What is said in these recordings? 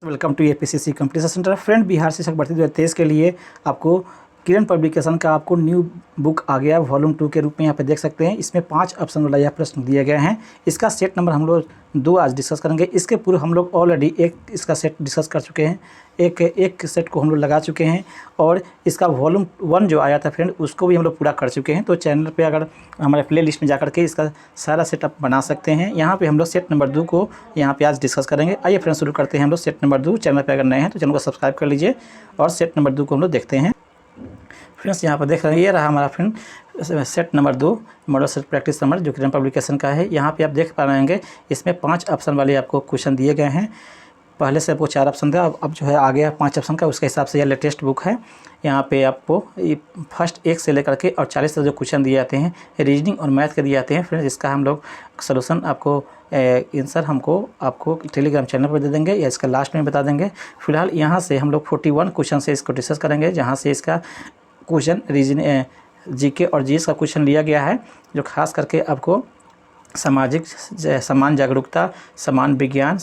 Welcome to APCC competition centre. Friend, Bihar शिक्षक भर्ती 2023 के लिए आपको किरण पब्लिकेशन का आपको न्यू बुक आ गया वॉल्यूम 2 के रूप में। यहाँ पे देख सकते हैं, इसमें 5 ऑप्शन वाला यह प्रश्न दिए गए हैं। इसका सेट नंबर हम लोग 2 आज डिस्कस करेंगे। इसके पूर्व हम लोग ऑलरेडी एक इसका सेट डिस्कस कर चुके हैं, एक सेट को हम लोग लगा चुके हैं और इसका वॉल्यूम 1 जो आया था फ्रेंड, उसको भी हम लोग पूरा कर चुके हैं। तो चैनल पे अगर हमारे प्ले लिस्ट में जाकर के इसका सारा सेटअप बना सकते हैं। यहाँ पे हम लोग सेट नंबर 2 को यहाँ पे आज डिस्कस करेंगे। आइए फ्रेंड, शुरू करते हैं हम लोग सेट नंबर 2। चैनल पे अगर नए हैं तो चैनल को सब्सक्राइब कर लीजिए और सेट नंबर 2 को हम लोग देखते हैं। फ्रेंड्स, यहाँ पर देख रहे हैं, ये रहा हमारा friend set number 2 model set practice number जो किरण पब्लिकेशन का है। यहाँ पे आप देख पा रहे हैं इसमें 5 ऑप्शन वाले आपको क्वेश्चन दिए गए हैं। पहले से आपको 4 ऑप्शन था, अब जो है आ गया 5 ऑप्शन का। उसके हिसाब से यह लेटेस्ट बुक है। यहाँ पे आपको फर्स्ट 1 से लेकर के और 40 तक जो क्वेश्चन दिए जाते हैं रीजनिंग और मैथ के दिए जाते हैं। फ्रेंड्स, इसका हम लोग सोल्यूशन आपको आंसर आपको टेलीग्राम चैनल पर दे देंगे या इसका लास्ट में बता देंगे। फिलहाल यहाँ से हम लोग 41 क्वेश्चन से इसको डिस्कस करेंगे, जहाँ से इसका क्वेश्चन रीजनिंग जीके और जीएस का क्वेश्चन लिया गया है, जो खास करके आपको समान जागरूकता, समान विज्ञान,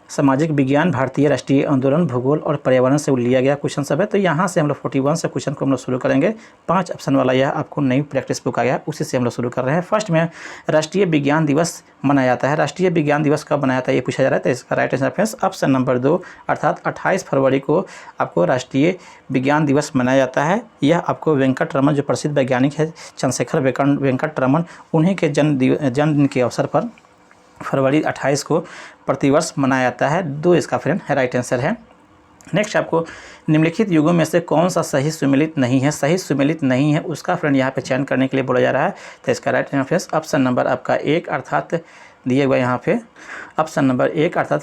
सामाजिक विज्ञान, भारतीय राष्ट्रीय आंदोलन, भूगोल और पर्यावरण से लिया गया क्वेश्चन सब है। तो यहाँ से हम लोग 41 से क्वेश्चन को हम लोग शुरू करेंगे। 5 ऑप्शन वाला यह आपको नई प्रैक्टिस बुक आ गया, उसी से हम लोग शुरू कर रहे हैं। फर्स्ट में राष्ट्रीय विज्ञान दिवस मनाया जाता है। राष्ट्रीय विज्ञान दिवस कब मनाया जाता है ये पूछा जा रहा है। तो इसका right answer friends option number 2 अर्थात 28 फरवरी को आपको राष्ट्रीय विज्ञान दिवस मनाया जाता है। यह आपको वेंकट रमन, जो प्रसिद्ध वैज्ञानिक है चंद्रशेखर वेंकट रमन, उन्हीं के जन्मदिन के अवसर पर फरवरी 28 को प्रतिवर्ष मनाया जाता है। 2 इसका फ्रेंड राइट आंसर है। नेक्स्ट, आपको निम्नलिखित युगों में से कौन सा सही सुमेलित नहीं है। सही सुमेलित नहीं है उसका फ्रेंड यहाँ पे चयन करने के लिए बोला जा रहा है। तो इसका right answer friends option number आपका 1 अर्थात दिए हुआ यहाँ पे ऑप्शन नंबर 1 अर्थात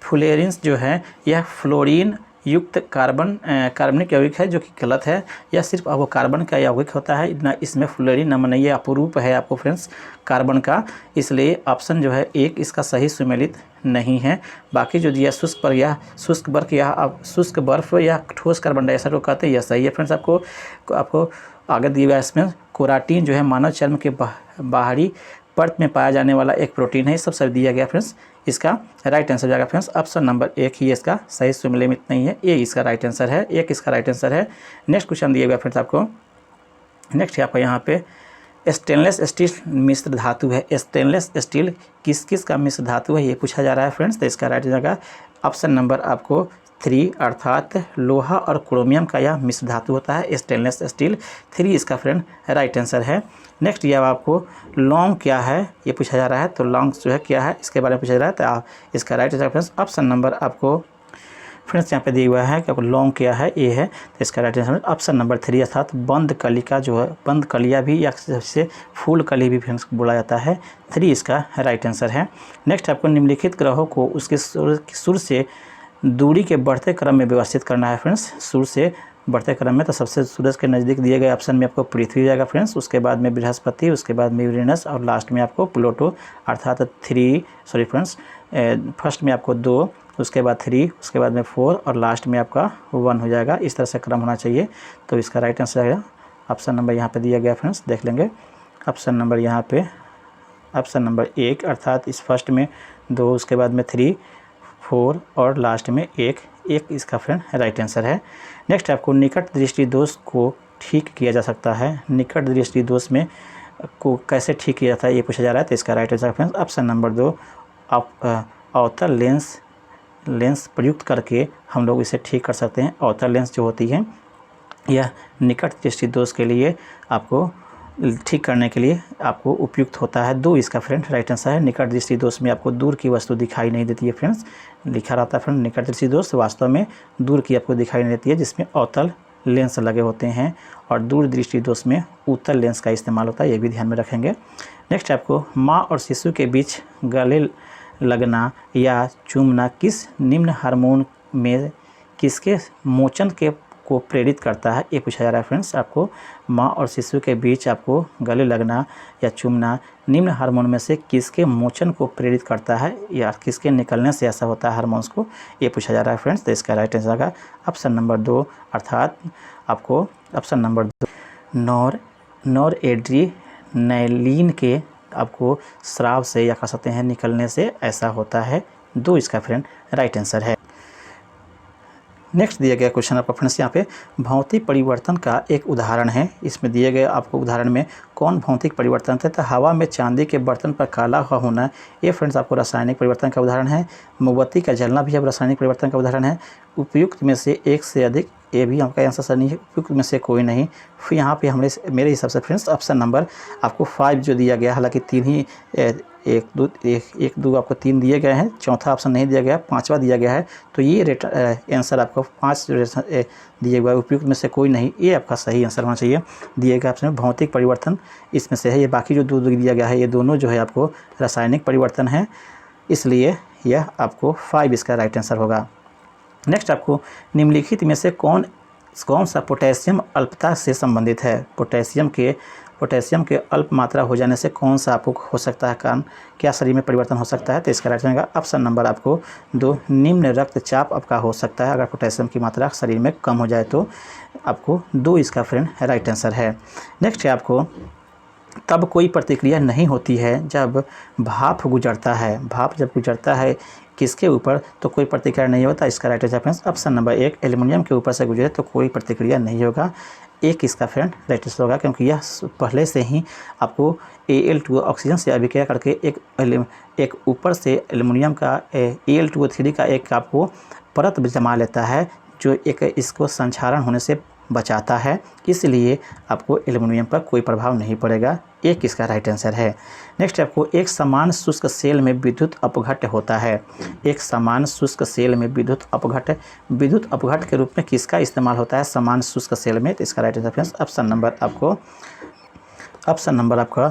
फुलेरिन्स जो है यह फ्लोरीन युक्त कार्बनिक यौगिक है, जो कि गलत है। यह सिर्फ आपको कार्बन का यौगिक होता है, इतना इसमें फ्लोरीन नमन नहीं है, अपरूप है आपको फ्रेंड्स कार्बन का। इसलिए ऑप्शन जो है 1 इसका सही सुमेलित नहीं है। बाकी जो दिया शुष्क बर्फ या ठोस कार्बन डाइऑक्साइड को कहते हैं, यह सही है फ्रेंड्स। आपको आगे दिया गया इसमें कोराटिन जो है मानव चर्म के बाहरी परत में पाया जाने वाला एक प्रोटीन है। ये सब दिया गया फ्रेंड्स। इसका राइट आंसर जाएगा फ्रेंड्स ऑप्शन नंबर 1 ही इसका सही सुमेलित नहीं है, ये इसका राइट आंसर है। 1 इसका राइट आंसर है। नेक्स्ट क्वेश्चन दिया गया फ्रेंड्स आपको। नेक्स्ट आपका यहाँ पे स्टेनलेस स्टील मिश्र धातु है। स्टेनलेस स्टील किस किस का मिश्र धातु है ये पूछा जा रहा है फ्रेंड्स। तो इसका राइट जाएगा ऑप्शन नंबर आपको 3 अर्थात लोहा और क्रोमियम का यह मिश्र धातु होता है स्टेनलेस स्टील। 3 इसका फ्रेंड राइट आंसर है। नेक्स्ट यह आपको लौंग क्या है ये पूछा जा रहा है। तो लौंग जो है क्या है इसके बारे में पूछा जा रहा है। तो इसका right answer friends option number आपको फ्रेंड्स यहाँ पे दिया हुआ है कि आपको लौंग क्या है ये है। तो इसका राइट आंसर ऑप्शन नंबर 3 अर्थात बंद कलिका जो है, बंद कलिया भी या से फूल कली भी फ्रेंड्स बोला जाता है। 3 इसका राइट आंसर है। नेक्स्ट आपको निम्नलिखित ग्रहों को उसके सूर्य से दूरी के बढ़ते क्रम में व्यवस्थित करना है फ्रेंड्स। सूर्य से बढ़ते क्रम में तो सबसे सूरज के नज़दीक दिए गए ऑप्शन में आपको पृथ्वी जाएगा फ्रेंड्स, उसके बाद में बृहस्पति, उसके बाद में यूरेनस और लास्ट में आपको प्लूटो अर्थात फर्स्ट में आपको 2, उसके बाद 3, उसके बाद में 4 और लास्ट में आपका 1 हो जाएगा। इस तरह से क्रम होना चाहिए। तो इसका राइट आंसर आएगा ऑप्शन नंबर यहाँ पे दिया गया फ्रेंड्स, देख लेंगे। ऑप्शन नंबर यहाँ पे ऑप्शन नंबर 1 अर्थात इस फर्स्ट में 2, उसके बाद में 3, 4 और लास्ट में 1 इसका फ्रेंड राइट आंसर है। नेक्स्ट आपको निकट दृष्टि दोष को ठीक किया जा सकता है। निकट दृष्टि दोष में को कैसे ठीक किया जाता है ये पूछा जा रहा है। तो इसका right answer friends option number 2 अवतल लेंस प्रयुक्त करके हम लोग इसे ठीक कर सकते हैं। अवतल लेंस जो होती है यह निकट दृष्टि दोष के लिए आपको ठीक करने के लिए आपको उपयुक्त होता है। 2 इसका फ्रेंड राइट आंसर है। निकट दृष्टि दोष में आपको दूर की वस्तु दिखाई नहीं देती है फ्रेंड्स, लिखा रहता है फ्रेंड निकट दृष्टि दोष वास्तव में दूर की आपको दिखाई नहीं देती है, जिसमें अवतल लेंस लगे होते हैं। और दूर दृष्टि दोष में उत्तल लेंस का इस्तेमाल होता है, ये भी ध्यान में रखेंगे। नेक्स्ट आपको माँ और शिशु के बीच गले लगना या चूमना किस निम्न हार्मोन में किसके मोचन को प्रेरित करता है ये पूछा जा रहा है फ्रेंड्स। आपको माँ और शिशु के बीच आपको गले लगना या चूमना निम्न हार्मोन में से किसके मोचन को प्रेरित करता है या किसके निकलने से ऐसा होता है हार्मोन्स को, ये पूछा जा रहा है फ्रेंड्स। तो इसका राइट आंसर आएगा ऑप्शन नंबर 2 अर्थात आपको ऑप्शन नंबर 2 नॉरएड्रेनालाइन के आपको स्राव से या कह सकते हैं निकलने से ऐसा होता है, 2 इसका फ्रेंड राइट आंसर है। नेक्स्ट दिया गया क्वेश्चन आपका फ्रेंड्स यहाँ पे भौतिक परिवर्तन का एक उदाहरण है। इसमें दिए गए आपको उदाहरण में कौन भौतिक परिवर्तन है? तो हवा में चांदी के बर्तन पर काला होना, ये फ्रेंड्स आपको रासायनिक परिवर्तन का उदाहरण है। मोमबत्ती का जलना भी अब रासायनिक परिवर्तन का उदाहरण है। उपयुक्त में से एक से अधिक, ये भी आपका आंसर सही नहीं है, उपयुक्त में से कोई नहीं। फिर यहाँ पे हमने मेरे हिसाब से फ्रेंड्स ऑप्शन नंबर आपको 5 जो दिया गया, हालांकि 3 ही 1 2 आपको 3 दिए गए हैं, चौथा ऑप्शन नहीं दिया गया, 5वां दिया गया है। तो ये आंसर आपको 5 दिए हुआ है, उपयुक्त में से कोई नहीं, ये आपका सही आंसर होना चाहिए। दिए गए ऑप्शन में भौतिक परिवर्तन इसमें से है। ये बाकी जो 2 दिया गया है, ये दोनों जो है आपको रासायनिक परिवर्तन है, इसलिए यह आपको 5 इसका राइट आंसर होगा। नेक्स्ट आपको निम्नलिखित में से कौन सा पोटेशियम अल्पता से संबंधित है? पोटेशियम के अल्प मात्रा हो जाने से कौन सा आपको हो सकता है कारण, क्या शरीर में परिवर्तन हो सकता है? तो इसका राइट आंसर ऑप्शन नंबर आपको 2 निम्न रक्तचाप आपका हो सकता है। अगर पोटेशियम की मात्रा शरीर में कम हो जाए तो आपको 2 इसका फ्रेंड राइट आंसर है। नेक्स्ट है आपको तब कोई प्रतिक्रिया नहीं होती है जब भाप गुजरता है। भाप जब गुजरता है किसके ऊपर तो कोई प्रतिक्रिया नहीं होता। इसका right answer friends option number 1 aluminium के ऊपर से गुजरे तो कोई प्रतिक्रिया नहीं होगा। एक इसका फ्रेंड राइट आंसर होगा, क्योंकि यह पहले से ही आपको Al2O ऑक्सीजन से अभिक्रिया करके एक ऊपर से एल्युमिनियम का Al2O3 का एक आपको परत जमा लेता है, जो एक इसको संक्षारण होने से बचाता है, इसलिए आपको एल्युमिनियम पर कोई प्रभाव नहीं पड़ेगा। एक इसका राइट आंसर है। नेक्स्ट आपको एक समान शुष्क सेल में विद्युत अपघट्ट होता है। एक समान शुष्क सेल में विद्युत अपघट्ट के रूप में किसका इस्तेमाल होता है समान शुष्क सेल में? तो इसका right answer friends option number आपका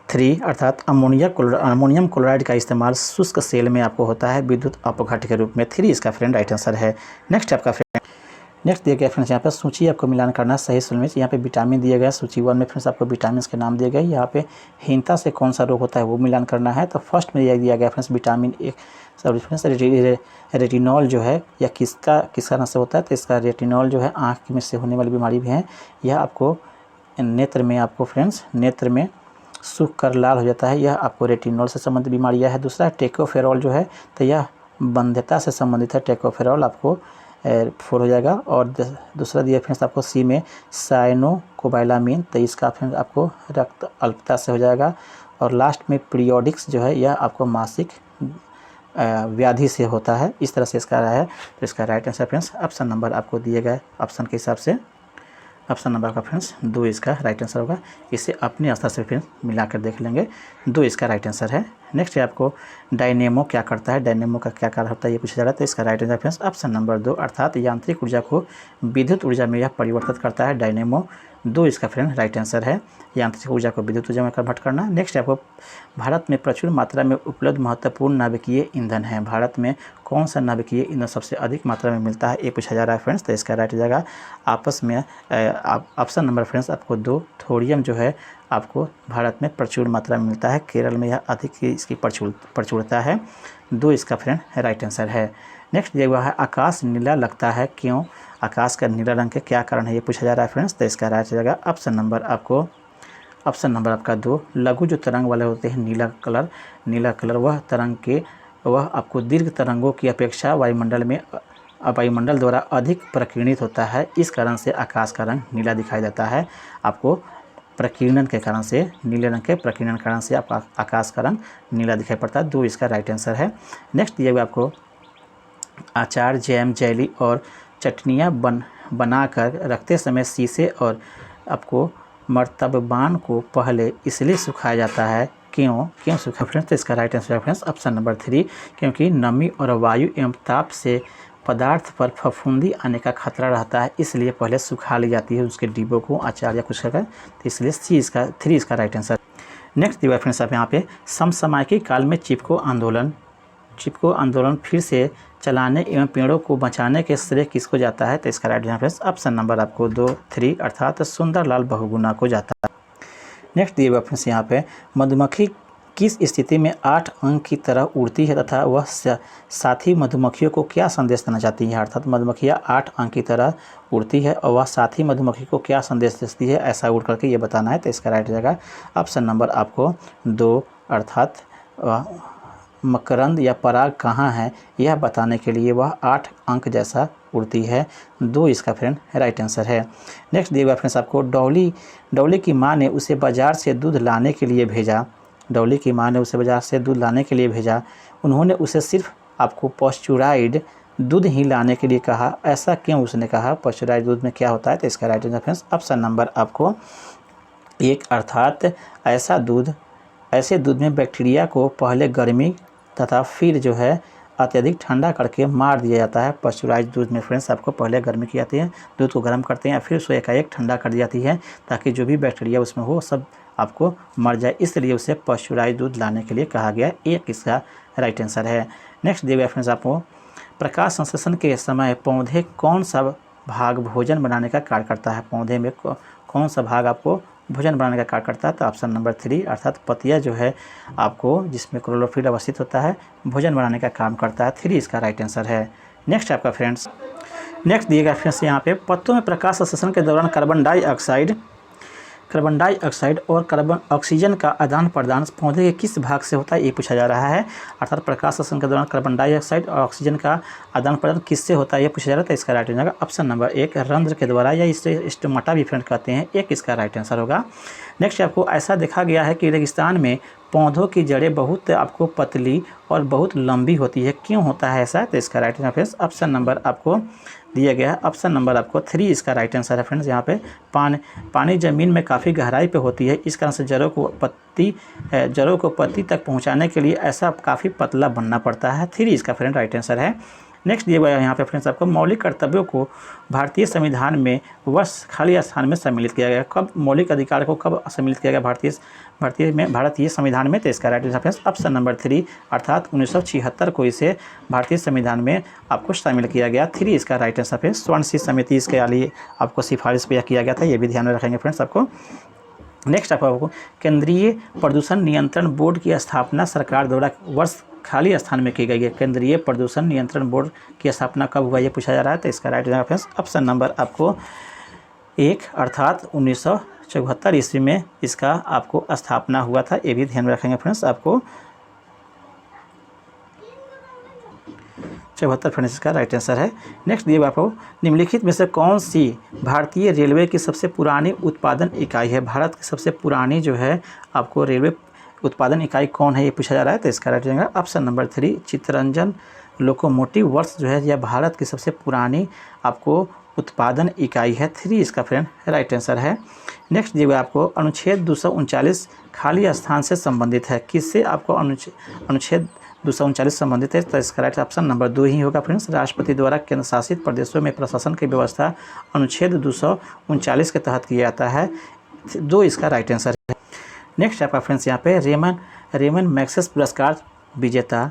3 अर्थात अमोनियम क्लोराइड का इस्तेमाल शुष्क सेल में आपको होता है विद्युत अपघट्ट के रूप में। 3 इसका फ्रेंड राइट आंसर है। नेक्स्ट दिया गया फ्रेंड्स यहाँ पे सूची आपको मिलान करना सही सुनने। यहाँ पे विटामिन दिए गए, सूची 1 में फ्रेंड्स आपको विटामिन के नाम दिए गए। यहाँ पे हीनता से कौन सा रोग होता है वो मिलान करना है। तो फर्स्ट में यह दिया गया friends vitamin A friends retinol जो है यह किसका कारण से होता है? तो इसका रेटिनॉल जो है आँख में से होने वाली बीमारी भी है। यह आपको नेत्र में सूख कर लाल हो जाता है, यह आपको रेटिनॉल से संबंधित बीमारियाँ है। दूसरा टेकोफेरॉल जो है तो यह बंध्यता से संबंधित है, टेकोफेरॉल आपको 4 हो जाएगा। और दूसरा दिया फ्रेंड्स आपको सी में साइनोकोबाइलामिन, तो इसका फ्रेंड्स आपको रक्त अल्पता से हो जाएगा। और लास्ट में पीरियोडिक्स जो है यह आपको मासिक व्याधि से होता है। इस तरह से इसका रहा है। तो इसका right answer friends option number आपको दिए गए ऑप्शन के हिसाब से ऑप्शन नंबर का फ्रेंड्स 2 इसका राइट आंसर होगा। इसे अपने स्तर से फ्रेंड्स मिलाकर देख लेंगे, 2 इसका राइट आंसर है। नेक्स्ट है आपको डायनेमो क्या करता है, डायनेमो का क्या कार्य होता है ये पूछा जा रहा है। तो इसका right answer friends option number 2 अर्थात यांत्रिक ऊर्जा को विद्युत ऊर्जा में यह परिवर्तित करता है डायनेमो। 2 इसका फ्रेंड राइट आंसर है, यांत्रिक ऊर्जा को विद्युत ऊर्जा में कन्वर्ट करना। नेक्स्ट आपको भारत में प्रचुर मात्रा में उपलब्ध महत्वपूर्ण नाभिकीय ईंधन है। भारत में कौन सा नाभिकीय ईंधन सबसे अधिक मात्रा में मिलता है ये पूछा जा रहा है फ्रेंड्स। तो इसका राइट हो जाएगा आपस में ऑप्शन नंबर फ्रेंड्स आपको 2 थोरियम जो है आपको भारत में प्रचुर मात्रा में मिलता है। केरल में यह अधिक इसकी प्रचुरता है। 2 इसका फ्रेंड राइट आंसर है। नेक्स्ट दिया हुआ है आकाश नीला लगता है क्यों? आकाश का नीला रंग के क्या कारण है ये पूछा जा रहा है फ्रेंड्स। तो इसका राइट हो जाएगा ऑप्शन नंबर आपका 2 लघु जो तरंग वाले होते हैं नीला कलर वह आपको दीर्घ तरंगों की अपेक्षा वायुमंडल द्वारा अधिक प्रकीर्णित होता है। इस कारण से आकाश का रंग नीला दिखाई देता है। आपको प्रकीर्णन के कारण से नीले रंग के प्रकीर्णन कारण से आपका आकाश का रंग नीला दिखाई पड़ता है। 2 इसका राइट आंसर है। नेक्स्ट दिया हुआ आपको अचार, जैम, जेली और चटनियाँ बनाकर रखते समय शीशे और आपको मर्तबान को पहले इसलिए सुखाया जाता है क्यों सूखा फ्रेंड्स? तो इसका राइट आंसर है फ्रेंड्स ऑप्शन नंबर 3 क्योंकि नमी और वायु एवं ताप से पदार्थ पर फफूंदी आने का खतरा रहता है, इसलिए पहले सुखा ली जाती है उसके डिब्बों को अचार या कुछ कर। तो इसलिए 3 इसका राइट आंसर। नेक्स्ट दिया फ्रेंड्स आप यहाँ पे समसामयिक काल में चिपको आंदोलन फिर से चलाने एवं पेड़ों को बचाने के श्रेय किसको जाता है? तो इसका right answer friends option number आपको 3 अर्थात सुंदरलाल बहुगुणा को जाता है। नेक्स्ट दिए हुआ फ्रेंड्स यहाँ पे मधुमक्खी किस स्थिति में 8 अंक की तरह उड़ती है तथा वह साथी मधुमक्खियों को क्या संदेश देना चाहती है? अर्थात मधुमक्खियाँ 8 अंक की तरह उड़ती है और वह साथी मधुमक्खी को क्या संदेश देती है ऐसा उड़ करके ये बताना है। तो इसका राइट हो जाएगा ऑप्शन नंबर आपको 2 अर्थात मकरंद या पराग कहाँ है यह बताने के लिए वह 8 अंक जैसा उड़ती है। 2 इसका फ्रेंड राइट आंसर है। नेक्स्ट दिया हुआ फ्रेंड्स आपको, डॉली की माँ ने उसे बाज़ार से दूध लाने के लिए भेजा। डॉली की माँ ने उसे बाज़ार से दूध लाने के लिए भेजा। उन्होंने उसे सिर्फ आपको पॉस्चुराइड दूध ही लाने के लिए कहा, ऐसा क्यों उसने कहा? पॉस्चुराइज दूध में क्या होता है? तो इसका right answer friends option number आपको 1 अर्थात ऐसे दूध में बैक्टीरिया को पहले गर्मी तथा फिर जो है अत्यधिक ठंडा करके मार दिया जाता है। पॉस्चुराइज दूध में फ्रेंड्स आपको पहले गर्मी की जाती है, दूध को गर्म करते हैं, फिर उसको एकाएक ठंडा कर दी जाती है ताकि जो भी बैक्टीरिया उसमें हो सब आपको मर जाए, इसलिए उसे पॉस्चुराइज दूध लाने के लिए कहा गया। 1 इसका राइट आंसर है। नेक्स्ट दिया गया फ्रेंड्स आपको, प्रकाश संश्लेषण के समय पौधे कौन सा भाग भोजन बनाने का कार्य करता है? पौधे में कौन सा भाग आपको भोजन बनाने का कार्य करता है? तो ऑप्शन नंबर 3 अर्थात पत्तियां जो है आपको जिसमें क्लोरोफिल अवस्थित होता है भोजन बनाने का काम करता है। 3 इसका राइट आंसर है। नेक्स्ट आपका फ्रेंड्स, नेक्स्ट दिएगा फ्रेंड्स यहाँ पे, पत्तों में प्रकाश संश्लेषण के दौरान कार्बन डाइऑक्साइड और कार्बन ऑक्सीजन का आदान प्रदान पौधे के किस भाग से होता है ये पूछा जा रहा है। अर्थात प्रकाश संश्लेषण के दौरान कार्बन डाइऑक्साइड और ऑक्सीजन का आदान प्रदान किससे होता है ये पूछा जा रहा है। तो इसका राइट आंसर ऑप्शन नंबर 1 रंध्र के द्वारा, या इसे स्टोमाटा भी फ्रेंड कहते हैं। 1 इसका राइट आंसर होगा। नेक्स्ट आपको, ऐसा देखा गया है कि रेगिस्तान में पौधों की जड़ें बहुत आपको पतली और बहुत लंबी होती है, क्यों होता है ऐसा? तो इसका right answer friends option number आपको दिया गया है, ऑप्शन नंबर आपको 3 इसका राइट आंसर है फ्रेंड्स। यहाँ पे पानी ज़मीन में काफ़ी गहराई पे होती है, इस कारण से जड़ों को पत्ती तक पहुँचाने के लिए ऐसा काफ़ी पतला बनना पड़ता है। 3 इसका फ्रेंड राइट आंसर है। नेक्स्ट दिया गया यहाँ पे फ्रेंड्स आपको, मौलिक कर्तव्यों को भारतीय संविधान में वर्ष खाली स्थान में सम्मिलित किया गया। कब मौलिक अधिकार को कब सम्मिलित किया गया भारतीय संविधान में? तो इसका right answer friends option number 3 अर्थात 1976 को इसे भारतीय संविधान में आपको शामिल किया गया। 3 इसका राइट आंसर फ्रेंड्स। स्वर्ण सिंह समिति इसके लिए आपको सिफारिश किया गया था, ये भी ध्यान में रखेंगे फ्रेंड्स आपको। नेक्स्ट आपको, केंद्रीय प्रदूषण नियंत्रण बोर्ड की स्थापना सरकार द्वारा वर्ष खाली स्थान में की गई है। केंद्रीय प्रदूषण नियंत्रण बोर्ड की स्थापना कब हुआ ये पूछा जा रहा है। तो इसका right answer friends option number आपको 1 अर्थात 1974 ईस्वी में इसका आपको स्थापना हुआ था, ये भी ध्यान में रखेंगे फ्रेंड्स आपको। 74 फ्रेंड्स इसका राइट आंसर है। नेक्स्ट दिए आपको, निम्नलिखित में से कौन सी भारतीय रेलवे की सबसे पुरानी उत्पादन इकाई है? भारत की सबसे पुरानी जो है आपको रेलवे उत्पादन इकाई कौन है ये पूछा जा रहा है। तो इसका right answer option number 3 Chittaranjan locomotive works जो है यह भारत की सबसे पुरानी आपको उत्पादन इकाई है। 3 इसका फ्रेंड राइट आंसर है। नेक्स्ट दिया आपको, अनुच्छेद 239 खाली स्थान से संबंधित है, किससे आपको अनुच्छेद 239 संबंधित है? तो इसका राइट ऑप्शन नंबर 2 ही होगा फ्रेंड्स। राष्ट्रपति द्वारा केंद्र शासित प्रदेशों में प्रशासन की व्यवस्था अनुच्छेद 239 के तहत किया जाता है। 2 इसका राइट आंसर है। नेक्स्ट आपका फ्रेंड्स यहाँ पे, रेमन मैग्सेसे पुरस्कार विजेता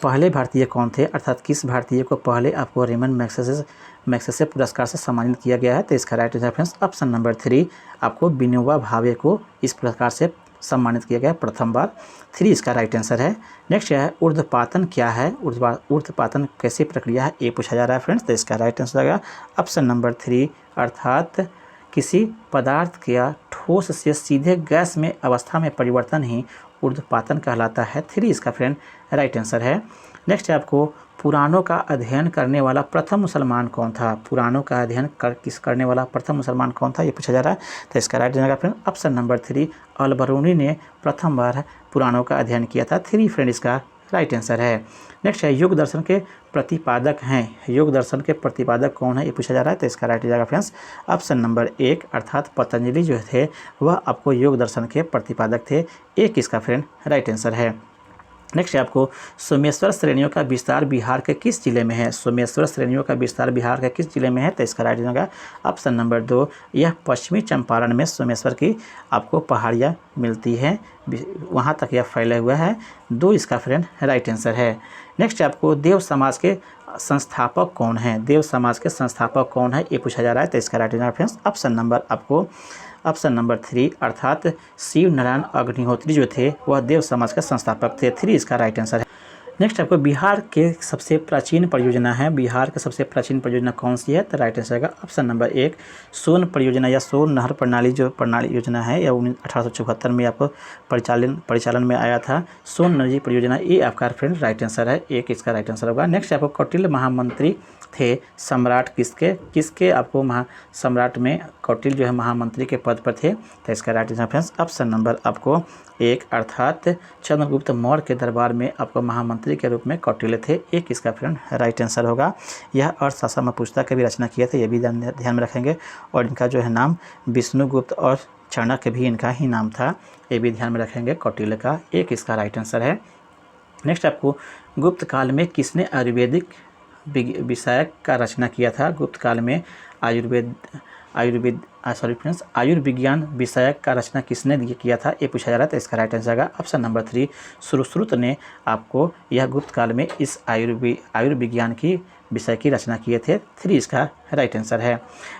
पहले भारतीय कौन थे? अर्थात किस भारतीय को पहले आपको रेमन मैग्सेसे पुरस्कार से सम्मानित किया गया है? तो इसका right answer friends option number 3 आपको विनोबा भावे को इस पुरस्कार से सम्मानित किया गया प्रथम बार। 3 इसका राइट आंसर है। नेक्स्ट है, ऊर्ध्वपातन क्या है? ऊर्ध्वपातन कैसी प्रक्रिया है ये पूछा जा रहा है फ्रेंड्स। तो इसका राइट आंसर आएगा ऑप्शन नंबर 3 अर्थात किसी पदार्थ का ठोस से सीधे गैस में अवस्था में परिवर्तन ही ऊर्ध्वपातन कहलाता है। 3 इसका फ्रेंड राइट आंसर है। नेक्स्ट है आपको, पुराणों का अध्ययन करने वाला प्रथम मुसलमान कौन था? पुराणों का अध्ययन करने वाला प्रथम मुसलमान कौन था ये पूछा जा रहा है। तो इसका right answer friend option number 3 Al-Biruni ने प्रथम बार पुराणों का अध्ययन किया था। 3 फ्रेंड इसका राइट आंसर है। नेक्स्ट है, योग दर्शन के प्रतिपादक हैं। योग दर्शन के प्रतिपादक कौन है ये पूछा जा रहा है। तो इसका right answer friends option number 1 अर्थात पतंजलि जो थे वह आपको योग दर्शन के प्रतिपादक थे। 1 इसका फ्रेंड राइट आंसर है। नेक्स्ट है आपको, सोमेश्वर श्रेणियों का विस्तार बिहार के किस जिले में है? सोमेश्वर श्रेणियों का विस्तार बिहार के किस जिले में है? तो इसका राइट आंसर होगा ऑप्शन नंबर 2 यह पश्चिमी चंपारण में सोमेश्वर की आपको पहाड़ियाँ मिलती हैं, वहाँ तक यह फैला हुआ है। 2 इसका फ्रेंड राइट आंसर है। नेक्स्ट आपको, देव समाज के संस्थापक कौन है? देव समाज के संस्थापक कौन है ये पूछा जा रहा है। तो इसका right answer friends option number आपको ऑप्शन नंबर 3 अर्थात शिव नारायण अग्निहोत्री जो थे वह देव समाज के संस्थापक थे। 3 इसका राइट आंसर है। नेक्स्ट आपको बिहार के सबसे प्राचीन परियोजना है, बिहार की सबसे प्राचीन परियोजना कौन सी है? तो राइट आंसर आएगा ऑप्शन नंबर 1 सोन परियोजना या सोन नहर प्रणाली जो प्रणाली योजना है या 1874 में आपको परिचालन में आया था। सोन नदी परियोजना, ये आपका फ्रेंड राइट आंसर है, एक इसका राइट आंसर होगा। नेक्स्ट आपको कौटिल्य महामंत्री थे सम्राट किसके आपको सम्राट में कौटिल्य जो है महामंत्री के पद पर थे, तो इसका right answer friends option number आपको 1 अर्थात चंद्रगुप्त मौर्य के दरबार में आपको महामंत्री के रूप में कौटिल्य थे, एक इसका फ्रेंड राइट आंसर होगा। यह अर्थशास्त्र में पुस्तक की भी रचना किए थे, ये भी ध्यान में रखेंगे। और इनका जो है नाम विष्णुगुप्त और चाणक्य भी इनका ही नाम था, ये भी ध्यान में रखेंगे कौटिल्य का, एक इसका राइट आंसर है। नेक्स्ट आपको गुप्त काल में किसने आयुर्वेदिक विषयक का रचना किया था? गुप्त काल में आयुर्विज्ञान विषयक का रचना किसने किया था, ये पूछा जा रहा है, तो इसका राइट आंसर आएगा ऑप्शन नंबर 3 सुश्रुत ने आपको यह गुप्त काल में इस आयुर्विज्ञान की विषय की रचना किए थे, 3 इसका राइट आंसर है।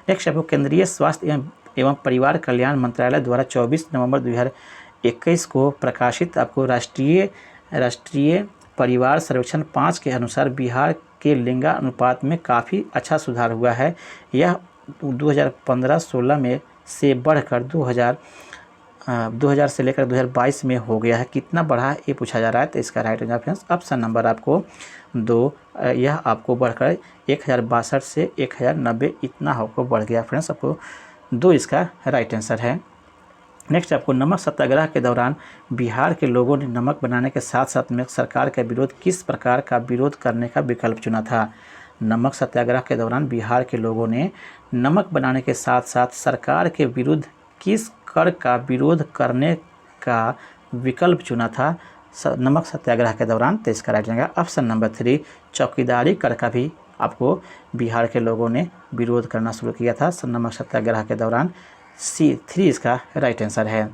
नेक्स्ट आपको केंद्रीय स्वास्थ्य एवं परिवार कल्याण मंत्रालय द्वारा 24 नवंबर 2021 को प्रकाशित आपको राष्ट्रीय परिवार सर्वेक्षण 5 के अनुसार बिहार के लिंगानुपात में काफ़ी अच्छा सुधार हुआ है। यह 2015-16 में से बढ़कर 2000 से लेकर 2022 में हो गया है, कितना बढ़ा ये पूछा जा रहा है, तो इसका right answer friends option number आपको 2, यह आपको बढ़कर 1062 से 1090 इतना आपको बढ़ गया फ्रेंड्स, आपको 2 इसका राइट आंसर है। नेक्स्ट आपको नमक सत्याग्रह के दौरान बिहार के लोगों ने नमक बनाने के साथ साथ में सरकार का विरोध किस प्रकार का विरोध करने का विकल्प चुना था? नमक सत्याग्रह के दौरान बिहार के लोगों ने नमक बनाने के साथ साथ सरकार के विरुद्ध किस कर का विरोध करने का विकल्प चुना था नमक सत्याग्रह के दौरान? तो इसका राइट आंसर ऑप्शन नंबर 3 चौकीदारी कर का भी आपको बिहार के लोगों ने विरोध करना शुरू किया था नमक सत्याग्रह के दौरान, C3 इसका राइट आंसर है।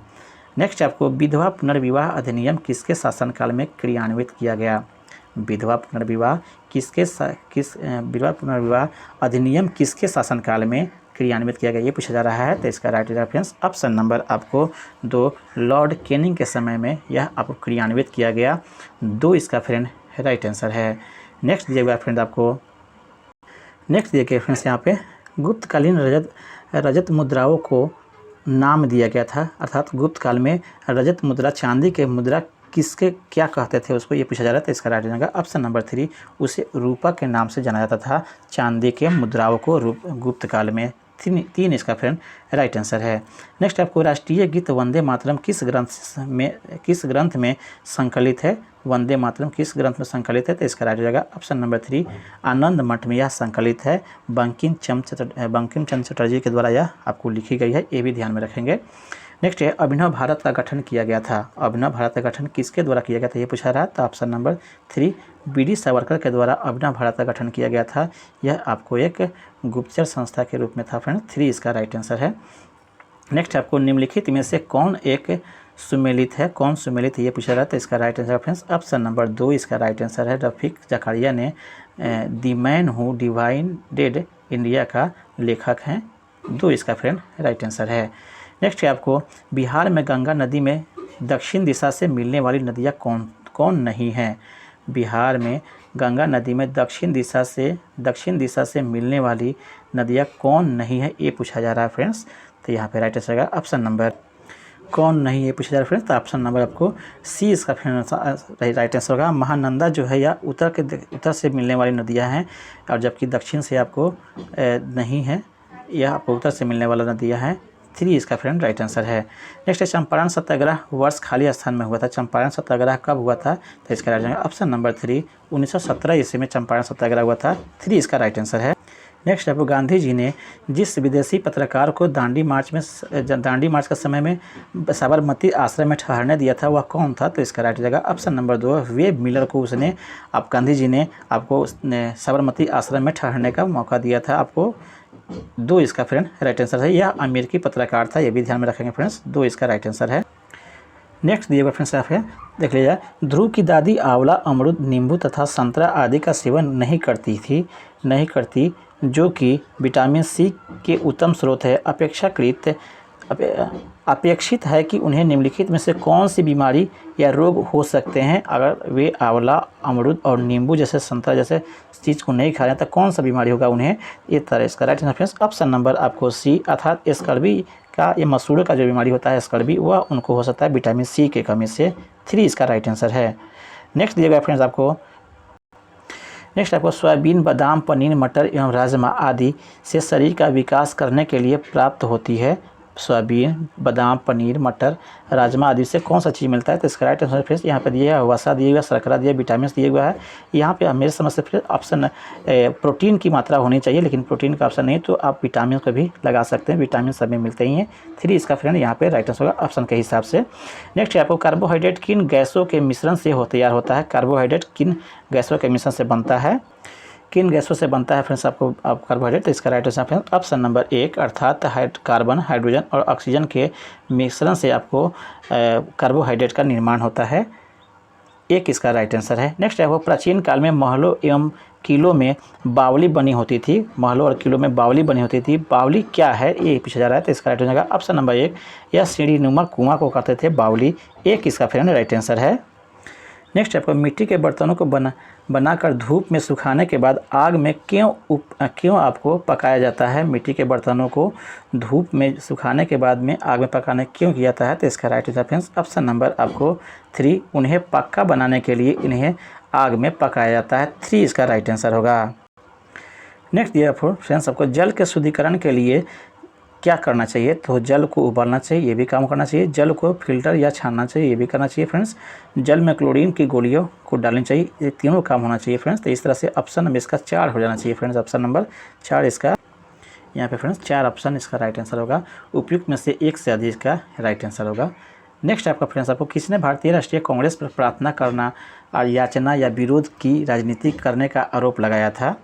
नेक्स्ट आपको विधवा पुनर्विवाह अधिनियम किसके शासनकाल में क्रियान्वित किया गया? विधवा पुनर्विवाह अधिनियम किसके शासनकाल में क्रियान्वित किया गया, ये पूछा जा रहा है, तो इसका राइट रेफरेंस ऑप्शन नंबर आपको 2 लॉर्ड कैनिंग के समय में यह आपको क्रियान्वित किया गया, 2 इसका फ्रेंड राइट आंसर है। नेक्स्ट दिएगा फ्रेंड आपको नेक्स्ट देखिए फ्रेंड्स यहाँ पे गुप्तकालीन रजत मुद्राओं को नाम दिया गया था, अर्थात गुप्त काल में रजत मुद्रा चांदी के मुद्रा किसके क्या कहते थे उसको ये पूछा जा रहा था। इसका राइट आंसर ऑप्शन नंबर 3 उसे रूपा के नाम से जाना जाता था, चांदी के मुद्राओं को गुप्त काल में। 3 इसका फ्रेंड राइट आंसर है। नेक्स्ट आपको राष्ट्रीय गीत वंदे मातरम किस ग्रंथ में संकलित है? वंदे मातरम किस ग्रंथ में संकलित है? तो इसका राइट आंसर ऑप्शन नंबर 3 आनंद मठ में यह संकलित है, बंकिम चंद्र चटर्जी के द्वारा यह आपको लिखी गई है, ये भी ध्यान में रखेंगे। नेक्स्ट है अभिनव भारत का गठन किया गया था, अभिनव भारत का गठन किसके द्वारा किया गया था ये पूछा रहा है, तो ऑप्शन नंबर 3 बी.डी. सावरकर के द्वारा अभिनव भारत का गठन किया गया था, यह आपको एक गुप्तचर संस्था के रूप में था फ्रेंड, 3 इसका राइट आंसर है। नेक्स्ट आपको निम्नलिखित में से कौन एक सुमेलित है, कौन सुमेलित है ये पूछा रहा है, तो इसका right answer friends option number 2 इसका राइट आंसर है। रफीक जकारिया ने the man who divided India का लेखक हैं, 2 इसका फ्रेंड राइट आंसर है। नेक्स्ट है आपको बिहार में गंगा नदी में दक्षिण दिशा से मिलने वाली नदियाँ कौन नहीं हैं? बिहार में गंगा नदी में दक्षिण दिशा से मिलने वाली नदियाँ कौन नहीं है ये पूछा जा रहा है फ्रेंड्स, तो यहाँ पे राइट आंसर है ऑप्शन नंबर कौन नहीं ये पूछा जा रहा है फ्रेंड्स, तो ऑप्शन नंबर आपको सी इसका राइट आंसर होगा। महानंदा जो है या उत्तर से मिलने वाली नदियाँ हैं, और जबकि दक्षिण से आपको नहीं है, यह आपको उत्तर से मिलने वाला नदियाँ हैं, 3 इसका फ्रेंड राइट आंसर है। नेक्स्ट है चंपारण सत्याग्रह वर्ष खाली स्थान में हुआ था, चंपारण सत्याग्रह कब हुआ था, तो इसका राइट आंसर ऑप्शन नंबर 3 1917 ईस्वी में चंपारण सत्याग्रह हुआ था, 3 इसका राइट आंसर है। नेक्स्ट आपको गांधी जी ने जिस विदेशी पत्रकार को दांडी मार्च का समय में साबरमती आश्रम में ठहरने दिया था वह कौन था, तो इसका right answer option number 2 web Miller को उसने गांधी जी ने आपको साबरमती आश्रम में ठहरने का मौका दिया था, आपको 2 इसका फ्रेंड राइट आंसर है। यह अमेरिकी पत्रकार था, ये भी ध्यान में रखेंगे फ्रेंड्स, 2 इसका राइट आंसर है। नेक्स्ट दिए हुए फ्रेंड्स आप है देख लीजिए, ध्रुव की दादी आंवला अमरूद नींबू तथा संतरा आदि का सेवन नहीं करती जो कि विटामिन सी के उत्तम स्रोत है, अपेक्षित है कि उन्हें निम्नलिखित में से कौन सी बीमारी या रोग हो सकते हैं अगर वे आंवला, अमरूद और नींबू जैसे, संतरा जैसे चीज़ को नहीं खा रहे हैं, तो कौन सा बीमारी होगा उन्हें। ये तरह इसका right answer friends option number आपको सी, अर्थात स्कर्वी का, ये मसूड़ों का जो बीमारी होता है स्कर्वी, वह उनको हो सकता है विटामिन सी के कमी से। 3 इसका राइट आंसर है। नेक्स्ट दिया गया फ्रेंड्स आपको, नेक्स्ट आपको सोयाबीन, बादाम, पनीर, मटर एवं राजमा आदि से शरीर का विकास करने के लिए प्राप्त होती है। सोयाबीन, बादाम, पनीर, मटर, राजमा आदि से कौन सा चीज़ मिलता है, तो इसका राइट आंसर फ्रेंड्स यहाँ पे दिया है वसा दिया हुआ, शर्करा दिया, विटामिन दिया हुआ है। यहाँ पे मेरे समझ से फिर ऑप्शन प्रोटीन की मात्रा होनी चाहिए, लेकिन प्रोटीन का ऑप्शन नहीं, तो आप विटामिन को भी लगा सकते हैं, विटामिन सब में मिलते ही हैं। 3 इसका फ्रेंड यहाँ पे राइट आंसर होगा ऑप्शन के हिसाब से। नेक्स्ट आपको कार्बोहाइड्रेट किन गैसों के मिश्रण से तैयार होता है। कार्बोहाइड्रेट किन गैसों के मिश्रण से बनता है, किन गैसों से बनता है फ्रेंड्स आपको कार्बोहाइड्रेट, तो इसका right answer friends option number 1, अर्थात कार्बन, हाइड्रोजन और ऑक्सीजन के मिश्रण से आपको कार्बोहाइड्रेट का निर्माण होता है। 1 इसका राइट आंसर है। नेक्स्ट है वो, प्राचीन काल में महलों एवं किलों में बावली बनी होती थी। महलों और किलों में बावली बनी होती थी। बावली क्या है ये पूछा जा रहा है, तो इसका राइट आंसर ऑप्शन नंबर 1, यह सीढ़ीनुमा कुआं को कहते थे बावली। 1 इसका फ्रेंड राइट आंसर है। नेक्स्ट आपको, मिट्टी के बर्तनों को बनाकर धूप में सुखाने के बाद आग में क्यों आपको पकाया जाता है। मिट्टी के बर्तनों को धूप में सुखाने के बाद में आग में पकाने क्यों किया जाता है, तो इसका right answer friends option number आपको 3, उन्हें पक्का बनाने के लिए इन्हें आग में पकाया जाता है। 3 इसका राइट आंसर होगा। नेक्स्ट दिया फ्रेंड्स आपको, जल के शुद्धिकरण के लिए क्या करना चाहिए, तो जल को उबालना चाहिए, ये भी काम करना चाहिए। जल को फिल्टर या छानना चाहिए, ये भी करना चाहिए फ्रेंड्स। जल में क्लोरीन की गोलियों को डालनी चाहिए, ये तीनों काम होना चाहिए फ्रेंड्स। तो इस तरह से ऑप्शन नंबर इसका 4 हो जाना चाहिए फ्रेंड्स। ऑप्शन नंबर 4 इसका यहाँ पे फ्रेंड्स 4 ऑप्शन इसका राइट आंसर होगा। उपयुक्त में से एक से अधिक का राइट आंसर होगा। नेक्स्ट आपका फ्रेंड्स आपको, किसने भारतीय राष्ट्रीय कांग्रेस पर प्रार्थना करना, याचना या विरोध की राजनीति करने का आरोप लगाया था,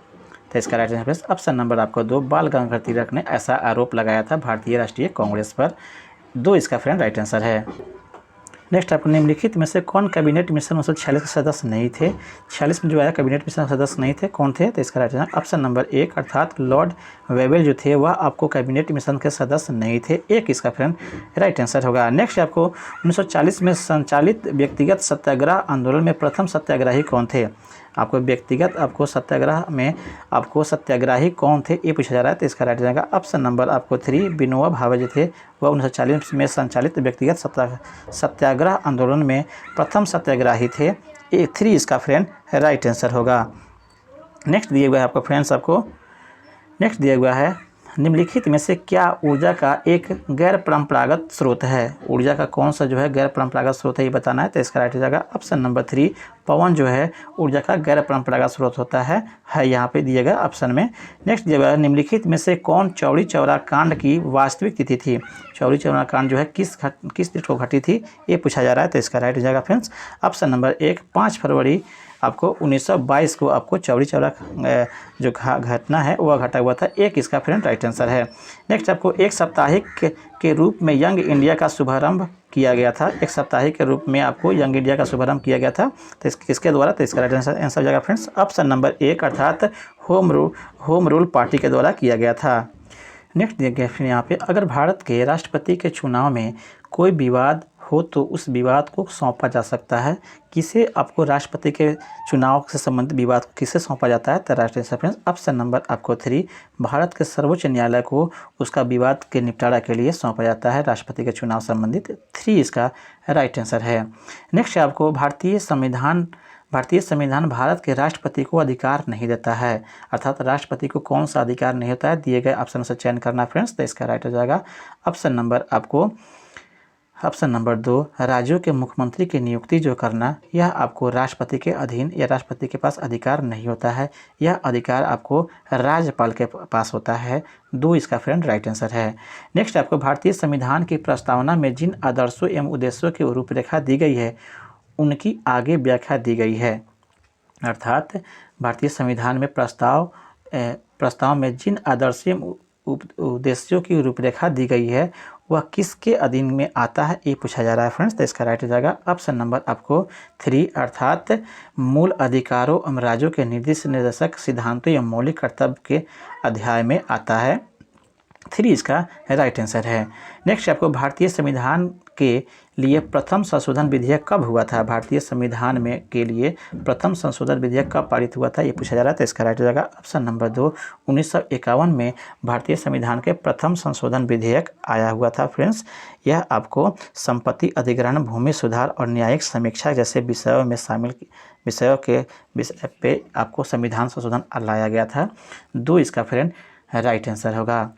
तो इसका राइट आंसर ऑप्शन नंबर आपको 2, बाल गंगाधर तिलक ने ऐसा आरोप लगाया था भारतीय राष्ट्रीय कांग्रेस पर। 2 इसका फ्रेंड राइट आंसर है। नेक्स्ट आपको, निम्नलिखित में से कौन कैबिनेट मिशन 1946 के सदस्य नहीं थे। 46 में जो आया कैबिनेट मिशन सदस्य नहीं थे, कौन थे, तो इसका राइट आंसर ऑप्शन नंबर 1, अर्थात लॉर्ड वेवेल जो थे वह आपको कैबिनेट मिशन के सदस्य नहीं थे। 1 इसका फ्रेंड राइट आंसर होगा। नेक्स्ट आपको, 1940 में संचालित व्यक्तिगत सत्याग्रह आंदोलन में प्रथम सत्याग्रही कौन थे। आपको व्यक्तिगत आपको सत्याग्रह में आपको सत्याग्रही कौन थे ये पूछा जा रहा है, तो इसका राइट जाएगा ऑप्शन नंबर आपको 3, विनोबा भावे जो थे वह 1940 में संचालित व्यक्तिगत सत्याग्रह आंदोलन में प्रथम सत्याग्रही थे। 3 इसका फ्रेंड राइट आंसर होगा। नेक्स्ट दिया हुआ है आपको फ्रेंड्स आपको, नेक्स्ट दिया हुआ है, निम्नलिखित में से क्या ऊर्जा का एक गैर परंपरागत स्रोत है। ऊर्जा का कौन सा जो है गैर परंपरागत स्रोत है ये बताना है, तो इसका राइट हो जाएगा ऑप्शन नंबर 3, पवन जो है ऊर्जा का गैर परंपरागत स्रोत होता है यहाँ पे दिया गया ऑप्शन में। नेक्स्ट दिया गया, निम्नलिखित में से कौन चौरी चौरा कांड की वास्तविक तिथि थी। चौरी चौरा कांड जो है किस तिथि को घटी थी ये पूछा जा रहा है, तो इसका राइट हो जाएगा फ्रेंड्स ऑप्शन नंबर 1, 5 फरवरी आपको 1922 को आपको चौरी चौरा जो घटना है वह घटा हुआ था। 1 इसका फ्रेंड राइट आंसर है। नेक्स्ट आपको, एक साप्ताहिक के रूप में यंग इंडिया का शुभारंभ किया गया था। एक साप्ताहिक के रूप में आपको यंग इंडिया का शुभारंभ किया गया था, तो किसके द्वारा, तो इसका राइट आंसर हो जाएगा फ्रेंड्स ऑप्शन नंबर 1, अर्थात होम रूल पार्टी के द्वारा किया गया था। नेक्स्ट देखिए फिर यहाँ पे, अगर भारत के राष्ट्रपति के चुनाव में कोई विवाद हो तो उस विवाद को सौंपा जा सकता है। किसे आपको राष्ट्रपति के चुनाव से संबंधित विवाद को किसे सौंपा जाता है, तो राष्ट्रीय ऑप्शन नंबर आपको 3, भारत के सर्वोच्च न्यायालय को उसका विवाद के निपटारा के लिए सौंपा जाता है राष्ट्रपति के चुनाव संबंधित। 3 इसका राइट आंसर है। नेक्स्ट आपको, भारतीय संविधान भारत के राष्ट्रपति को अधिकार नहीं देता है, अर्थात राष्ट्रपति को कौन सा अधिकार नहीं होता है, दिए गए ऑप्शन से चयन करना फ्रेंड्स, तो इसका राइट हो जाएगा ऑप्शन नंबर आपको ऑप्शन नंबर 2, राज्यों के मुख्यमंत्री की नियुक्ति जो करना, यह आपको राष्ट्रपति के अधीन या राष्ट्रपति के पास अधिकार नहीं होता है, यह अधिकार आपको राज्यपाल के पास होता है। 2 इसका फ्रेंड राइट आंसर है। नेक्स्ट आपको, भारतीय संविधान की प्रस्तावना में जिन आदर्शों एवं उद्देश्यों की रूपरेखा दी गई है उनकी आगे व्याख्या दी गई है, अर्थात भारतीय संविधान में प्रस्ताव में जिन आदर्शों उद्देश्यों की रूपरेखा दी गई है वह किसके अधीन में आता है ये पूछा जा रहा है फ्रेंड्स, तो इसका राइट हो जाएगा ऑप्शन नंबर आपको 3, अर्थात मूल अधिकारों एवं राज्यों के निर्देशक सिद्धांतों या मौलिक कर्तव्य के अध्याय में आता है। 3 इसका राइट आंसर है। नेक्स्ट आपको भारतीय संविधान के लिए प्रथम संशोधन विधेयक कब हुआ था? भारतीय संविधान में के लिए प्रथम संशोधन विधेयक कब पारित हुआ था, ये पूछा जा रहा है। तो इसका राइट हो जाएगा ऑप्शन नंबर 2, 1951 में भारतीय संविधान के प्रथम संशोधन विधेयक आया हुआ था फ्रेंड्स। यह आपको संपत्ति अधिग्रहण, भूमि सुधार और न्यायिक समीक्षा जैसे विषयों में शामिल विषयों के विषय पे आपको संविधान संशोधन लाया गया था। 2 इसका फ्रेंड राइट आंसर होगा।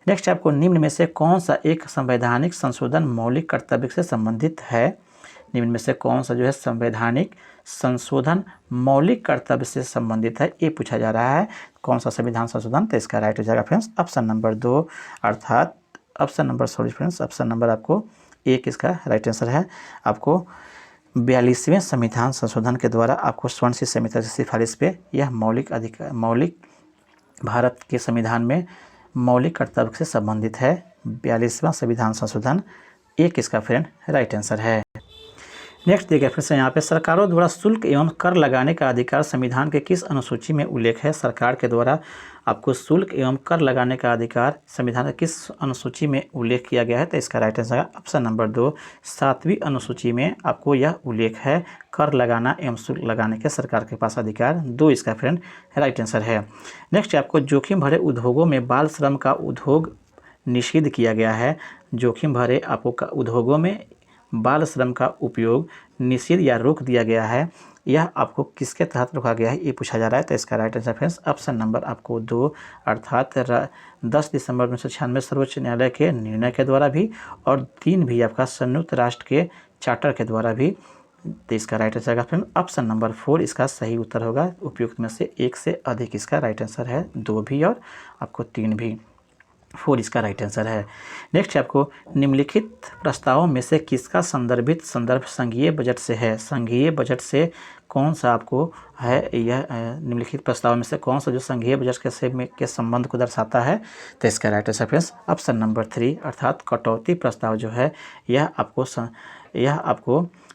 नेक्स्ट आपको निम्न में से कौन सा एक संवैधानिक संशोधन मौलिक कर्तव्य से संबंधित है? निम्न में से कौन सा जो है संवैधानिक संशोधन मौलिक कर्तव्य से संबंधित है, ये पूछा जा रहा है। कौन सा संविधान संशोधन? तो इसका राइट हो जाएगा फ्रेंड्स ऑप्शन नंबर 2, अर्थात ऑप्शन नंबर आपको 1 इसका राइट आंसर है। आपको 42वें संविधान संशोधन के द्वारा आपको स्वर्ण समिति की सिफारिश पे यह मौलिक भारत के संविधान में मौलिक कर्तव्य से संबंधित है। 42वां संविधान संशोधन 1 इसका फ्रेंड राइट आंसर है। नेक्स्ट देखिए फिर से यहाँ पे सरकारों द्वारा शुल्क एवं कर लगाने का अधिकार संविधान के किस अनुसूची में उल्लेख है? सरकार के द्वारा आपको शुल्क एवं कर लगाने का अधिकार संविधान के किस अनुसूची में उल्लेख किया गया है? तो इसका राइट आंसर है ऑप्शन नंबर 2, 7वीं अनुसूची में आपको यह उल्लेख है, कर लगाना एवं शुल्क लगाने के सरकार के पास अधिकार। 2 इसका फ्रेंड राइट आंसर है। नेक्स्ट आपको जोखिम भरे उद्योगों में बाल श्रम का उद्योग निषिद्ध किया गया है। जोखिम भरे आपको उद्योगों में बाल श्रम का उपयोग निषिद्ध या रोक दिया गया है। यह आपको किसके तहत रोका गया है, ये पूछा जा रहा है। तो इसका right answer friends option number आपको 2, अर्थात 10 दिसंबर 1996 सर्वोच्च न्यायालय के निर्णय के द्वारा भी, और 3 भी आपका संयुक्त राष्ट्र के चार्टर के द्वारा भी। तो इसका right answer friend option number 4 इसका सही उत्तर होगा। उपयुक्त में से 1 से अधिक इसका राइट आंसर है, 2 भी और आपको 3 भी। 4 इसका राइट आंसर है। नेक्स्ट आपको निम्नलिखित प्रस्तावों में से किसका संदर्भित संदर्भ संघीय बजट से है? संघीय बजट से कौन सा आपको है यह निम्नलिखित प्रस्तावों में से कौन सा जो संघीय बजट के संबंध को दर्शाता है? तो इसका right answer friends option number 3, अर्थात कटौती प्रस्ताव जो है यह आपको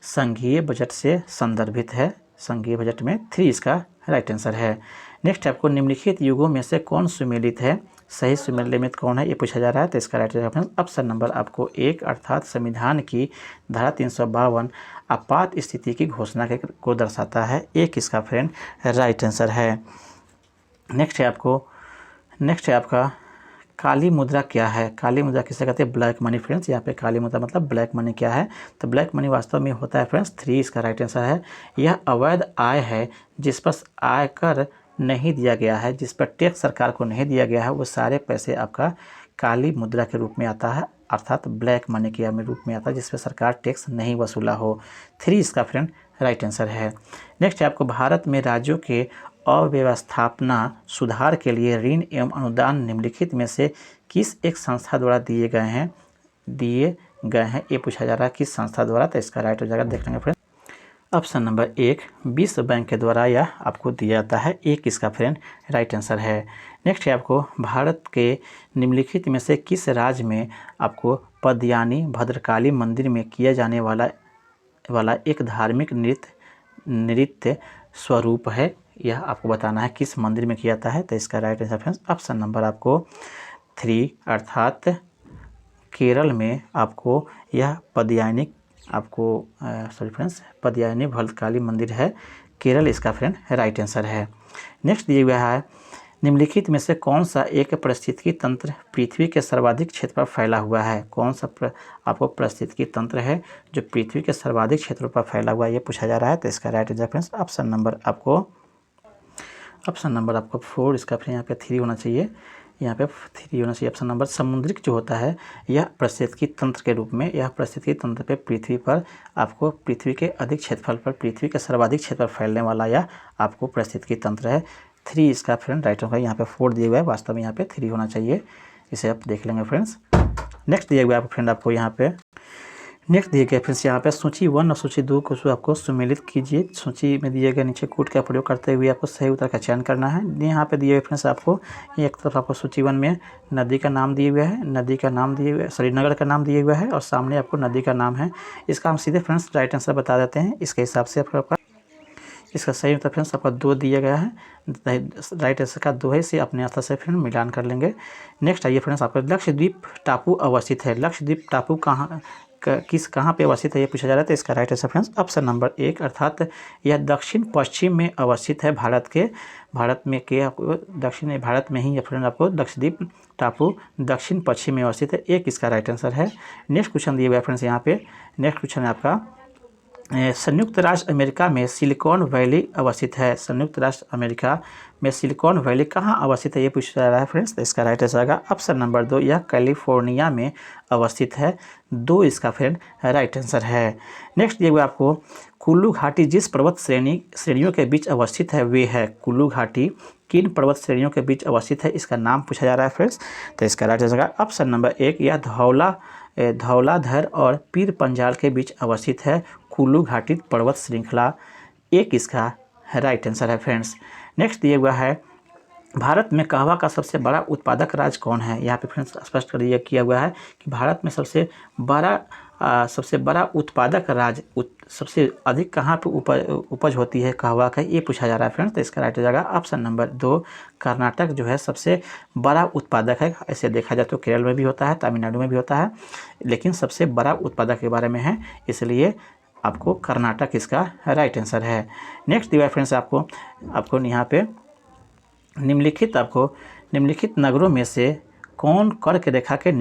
संघीय बजट से संदर्भित है। संघीय बजट में 3 इसका राइट आंसर है। नेक्स्ट आपको निम्नलिखित युगों में से कौन सुमेलित है? सही सुमेलित कौन है, ये पूछा जा रहा है। तो इसका राइट आंसर ऑप्शन नंबर आपको 1, अर्थात संविधान की धारा 352 आपात स्थिति की घोषणा को दर्शाता है। 1 इसका फ्रेंड राइट आंसर है। नेक्स्ट है आपका काली मुद्रा क्या है? काली मुद्रा किसे कहते हैं? Black money friends. यहाँ पे काली मुद्रा मतलब ब्लैक मनी क्या है? तो ब्लैक मनी वास्तव में होता है फ्रेंड्स 3 इसका राइट आंसर है। यह अवैध आय है जिस पर आयकर नहीं दिया गया है, जिस पर टैक्स सरकार को नहीं दिया गया है, वो सारे पैसे आपका काली मुद्रा के रूप में आता है, अर्थात ब्लैक मनी के रूप में आता है, जिस पर सरकार टैक्स नहीं वसूला हो। 3 इसका फ्रेंड राइट आंसर है। नेक्स्ट आपको भारत में राज्यों के अव्यवस्थापना सुधार के लिए ऋण एवं अनुदान निम्नलिखित में से किस एक संस्था द्वारा दिए गए हैं, ये पूछा जा रहा है किस संस्था द्वारा। तो इसका राइट हो जाएगा, देख लेंगे फ्रेंड ऑप्शन नंबर 1, विश्व बैंक के द्वारा यह आपको दिया जाता है। 1 इसका फ्रेंड राइट आंसर है। नेक्स्ट है आपको भारत के निम्नलिखित में से किस राज्य में आपको पदयानी भद्रकाली मंदिर में किया जाने वाला एक धार्मिक नृत्य स्वरूप है, यह आपको बताना है किस मंदिर में किया जाता है। तो इसका right answer friends option number आपको 3, अर्थात केरल में आपको यह पदयानी भद्रकाली मंदिर है, केरल इसका फ्रेंड राइट आंसर है। नेक्स्ट दिया हुआ है निम्नलिखित में से कौन सा एक पारिस्थितिकी तंत्र पृथ्वी के सर्वाधिक क्षेत्र पर फैला हुआ है? कौन सा आपको पारिस्थितिकी तंत्र है जो पृथ्वी के सर्वाधिक क्षेत्रों पर फैला हुआ है, ये पूछा जा रहा है। तो इसका right answer friends option number आपको 4 इसका फिर यहाँ पे 3 होना चाहिए, यहाँ पे 3 होना चाहिए ऑप्शन नंबर। समुद्रिक जो होता है यह पारिस्थितिकी तंत्र के रूप में, यह पारिस्थितिकी तंत्र पे पृथ्वी पर आपको पृथ्वी के अधिक क्षेत्रफल पर पृथ्वी के सर्वाधिक क्षेत्र पर फैलने वाला यह आपको पारिस्थितिकी तंत्र है। 3 इसका फ्रेंड राइट होगा। यहाँ पे 4 दिए हुआ है, वास्तव में यहाँ पे 3 होना चाहिए, इसे आप देख लेंगे फ्रेंड्स। नेक्स्ट दिया हुआ है फ्रेंड आपको यहाँ पे नेक्स्ट दिए गए फ्रेंड्स यहाँ पे सूची 1 और सूची 2 को आपको सम्मिलित कीजिए। सूची में दिए गए नीचे कोड का प्रयोग करते हुए आपको सही उत्तर का चयन करना है। यहाँ पे दिए हुए फ्रेंड्स आपको एक तरफ आपको सूची 1 में नदी का नाम दिए हुए है, नगर का नाम दिए हुआ है और सामने आपको नदी का नाम है। इसका हम सीधे फ्रेंड्स राइट आंसर बता देते हैं, इसके हिसाब से आपका इसका सही उत्तर फ्रेंड्स आपका 2 दिया गया है। राइट आंसर का 2 है, इसे अपने आंसर से फ्रेंड मिलान कर लेंगे। नेक्स्ट आइए फ्रेंड्स, आपका लक्षद्वीप टापू अवस्थित है। लक्षद्वीप टापू कहाँ पे अवस्थित है ये पूछा जा रहा है, तो इसका right answer friends option number 1 अर्थात यह दक्षिण पश्चिम में अवस्थित है भारत में ही फ्रेंड आपको लक्षद्वीप टापू दक्षिण पश्चिम में अवस्थित है। 1 इसका राइट आंसर है। नेक्स्ट क्वेश्चन दिए हुए फ्रेंड्स यहाँ पे। नेक्स्ट क्वेश्चन है आपका संयुक्त राष्ट्र अमेरिका में सिलिकॉन वैली अवस्थित है। संयुक्त राष्ट्र अमेरिका में सिलिकॉन वैली कहाँ अवस्थित है ये पूछा जा रहा है फ्रेंड्स, तो इसका राइट आंसर आएगा ऑप्शन नंबर 2, यह कैलिफोर्निया में अवस्थित है। 2 इसका फ्रेंड राइट आंसर है। नेक्स्ट दिए हुए आपको कुल्लू घाटी जिस पर्वत श्रेणियों के बीच अवस्थित है वे है। कुल्लू घाटी किन पर्वत श्रेणियों के बीच अवस्थित है, इसका नाम पूछा जा रहा है फ्रेंड्स, तो इसका राइट आंसर आएगा ऑप्शन नंबर 1, यह धौलाधर और पीर पंजाल के बीच अवस्थित है कुल्लू घाटी पर्वत श्रृंखला। 1 इसका राइट आंसर है फ्रेंड्स। नेक्स्ट दिया हुआ है भारत में कहवा का सबसे बड़ा उत्पादक राज्य कौन है। यहाँ पे फ्रेंड्स स्पष्ट कर किया हुआ है कि भारत में सबसे बड़ा उत्पादक राज्य सबसे अधिक कहाँ पे उपज होती है कहवा का, ये पूछा जा रहा है फ्रेंड्स, तो इसका right answer option number 2, Karnataka जो है सबसे बड़ा उत्पादक है। ऐसे देखा जाए तो केरल में भी होता है, तमिलनाडु में भी होता है, लेकिन सबसे बड़ा उत्पादक के बारे में है, इसलिए आपको कर्नाटक इसका राइट आंसर है। नेक्स्ट दिया फ्रेंड्स आपको यहाँ पे निम्नलिखित नगरों में से कौन कर्क रेखा के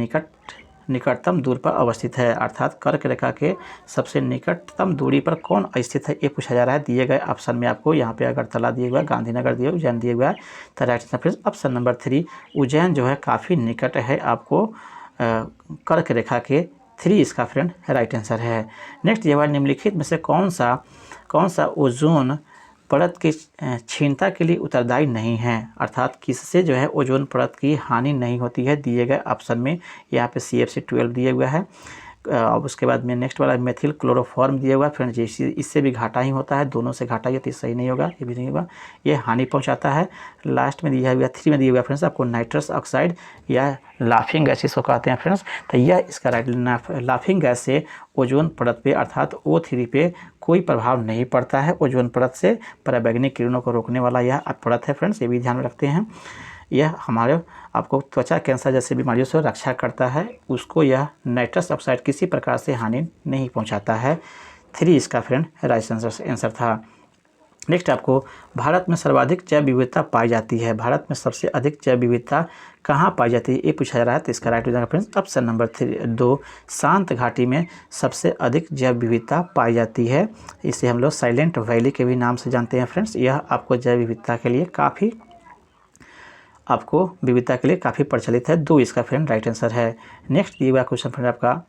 निकटतम दूर पर अवस्थित है, अर्थात कर्क रेखा के सबसे निकटतम दूरी पर कौन स्थित है ये पूछा जा रहा है। दिए गए ऑप्शन में आपको यहाँ पे अगरतला दिया हुआ है, गांधीनगर दिया, उज्जैन दिया हुआ है, तो right answer friends option number 3 Ujjain जो है काफ़ी निकट है आपको कर्क रेखा के। 3 इसका फ्रेंड राइट आंसर है। नेक्स्ट ये निम्नलिखित में से कौन सा ओजोन परत की क्षीणता के लिए उत्तरदायी नहीं है, अर्थात किससे जो है ओजोन परत की हानि नहीं होती है। दिए गए ऑप्शन में यहाँ पे CFC12 दिया हुआ है, अब उसके बाद में नेक्स्ट वाला मेथिल क्लोरोफॉर्म दिया हुआ है फ्रेंड्स, इससे भी घाटा ही होता है, दोनों से घाटा ही, तो सही नहीं होगा, ये भी नहीं होगा, ये हानि पहुंचाता है। लास्ट में दिया हुआ 3 में दिया हुआ फ्रेंड्स आपको नाइट्रस ऑक्साइड या लाफिंग गैस इसको कहते हैं फ्रेंड्स, तो यह इसका राइट लाफिंग गैस से ओजोन परत पे अर्थात O3 पे कोई प्रभाव नहीं पड़ता है। ओजोन परत से पराबैंगनी किरणों को रोकने वाला यह परत है फ्रेंड्स, ये भी ध्यान में रखते हैं। यह हमारे आपको त्वचा कैंसर जैसे बीमारियों से रक्षा करता है, उसको यह नाइट्रस ऑक्साइड किसी प्रकार से हानि नहीं पहुंचाता है। 3 इसका फ्रेंड राइट आंसर था। नेक्स्ट आपको भारत में सर्वाधिक जैव विविधता पाई जाती है। भारत में सबसे अधिक जैव विविधता कहाँ पाई जाती है ये पूछा जा रहा है, तो इसका right answer friends option number 2 शांत घाटी में सबसे अधिक जैव विविधता पाई जाती है। इसे हम लोग साइलेंट वैली के भी नाम से जानते हैं फ्रेंड्स। यह आपको जैव विविधता के लिए काफ़ी प्रचलित है। 2 इसका फ्रेंड राइट आंसर है। नेक्स्ट दिया हुआ क्वेश्चन फ्रेंड आपका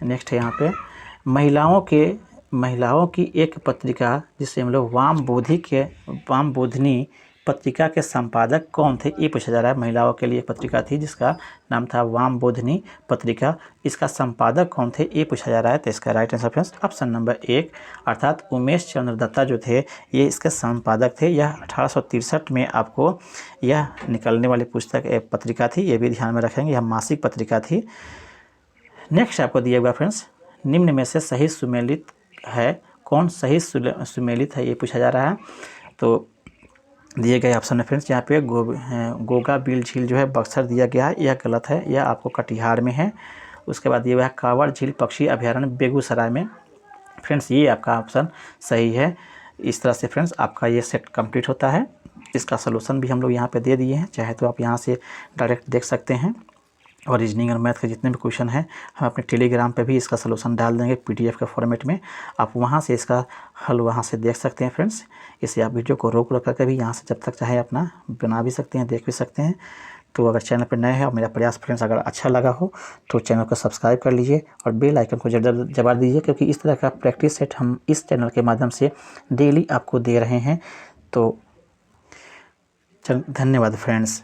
नेक्स्ट है यहाँ पे महिलाओं की एक पत्रिका जिसे हम लोग वाम बोधिनी पत्रिका के संपादक कौन थे ये पूछा जा रहा है। महिलाओं के लिए पत्रिका थी जिसका नाम था वाम बोधिनी पत्रिका, इसका संपादक कौन थे ये पूछा जा रहा है, तो इसका right answer friends option number 1 अर्थात उमेश चंद्र दत्ता जो थे ये इसके संपादक थे। यह 1863 में आपको यह निकलने वाली पत्रिका थी, ये भी ध्यान में रखेंगे, यह मासिक पत्रिका थी। नेक्स्ट आपको दिया हुआ फ्रेंड्स निम्न में से सही सुमेलित है, कौन सही सुमेलित है ये पूछा जा रहा है। तो दिए गए ऑप्शन है फ्रेंड्स यहाँ पे गोगा बिल झील जो है बक्सर दिया गया है, यह गलत है, यह आपको कटिहार में है। उसके बाद दिया हुआ है कांवड़ झील पक्षी अभयारण्य बेगूसराय में, फ्रेंड्स ये आपका ऑप्शन सही है। इस तरह से फ्रेंड्स आपका ये सेट कंप्लीट होता है। इसका सलूशन भी हम लोग यहाँ पे दे दिए हैं, चाहे तो आप यहाँ से डायरेक्ट देख सकते हैं, और रीजनिंग और मैथ के जितने भी क्वेश्चन हैं हम अपने टेलीग्राम पे भी इसका सलूशन डाल देंगे PDF के फॉर्मेट में, आप वहाँ से इसका हल वहाँ से देख सकते हैं फ्रेंड्स। इसे आप वीडियो को रोक करके भी यहाँ से जब तक चाहे अपना बना भी सकते हैं, देख भी सकते हैं। तो अगर चैनल पर नए हैं और मेरा प्रयास फ्रेंड्स अगर अच्छा लगा हो तो चैनल को सब्सक्राइब कर लीजिए और बेल आइकन को जरूर दबा दीजिए, क्योंकि इस तरह का प्रैक्टिस सेट हम इस चैनल के माध्यम से डेली आपको दे रहे हैं। तो धन्यवाद फ्रेंड्स।